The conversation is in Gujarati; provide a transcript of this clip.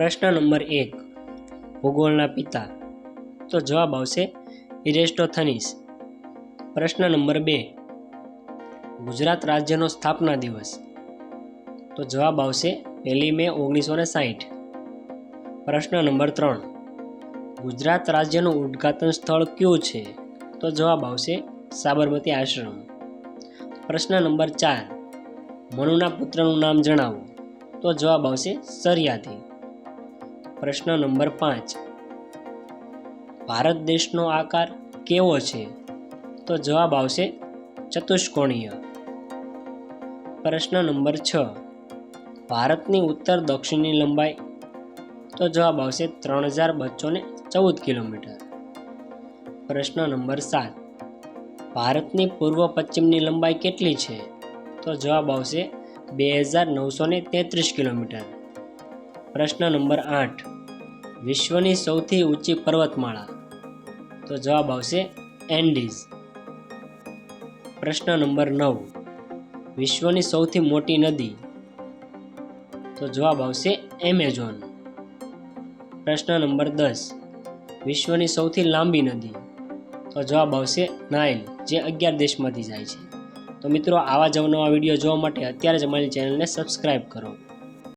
પ્રશ્ન નંબર 1, ભૂગોળના પિતા. તો જવાબ આવશે ઇરેસ્ટોથનીસ. પ્રશ્ન નંબર 2, ગુજરાત રાજ્યનો સ્થાપના દિવસ. તો જવાબ આવશે 1 મે 1960. પ્રશ્ન નંબર 3, ગુજરાત રાજ્યનું ઉદ્ઘાટન સ્થળ કયું છે? તો જવાબ આવશે સાબરમતી આશ્રમ. પ્રશ્ન નંબર 4, મનુના પુત્રનું નામ જણાવો. તો જવાબ આવશે સરિયાથી. પ્રશ્ન નંબર 5, ભારત દેશનો આકાર કેવો છે? તો જવાબ આવશે ચતુષ્કોણીય. પ્રશ્ન નંબર 6, ભારતની ઉત્તર દક્ષિણની લંબાઈ. તો જવાબ આવશે 3214 કિલોમીટર. પ્રશ્ન નંબર 7, ભારતની પૂર્વ પશ્ચિમની લંબાઈ કેટલી છે? તો જવાબ આવશે 2933 કિલોમીટર. પ્રશ્ન નંબર 8, વિશ્વની સૌથી ઊંચી પર્વતમાળા. તો જવાબ આવશે એન્ડીઝ. પ્રશ્ન નંબર 9, વિશ્વની સૌથી મોટી નદી. તો જવાબ આવશે એમેઝોન. પ્રશ્ન નંબર 10, વિશ્વની સૌથી લાંબી નદી. તો જવાબ આવશે નાઇલ, જે 11 દેશમાંથી જાય છે. તો મિત્રો, આવા જ નવા વિડીયો જોવા માટે અત્યારે જ અમારી ચેનલને સબસ્ક્રાઈબ કરો.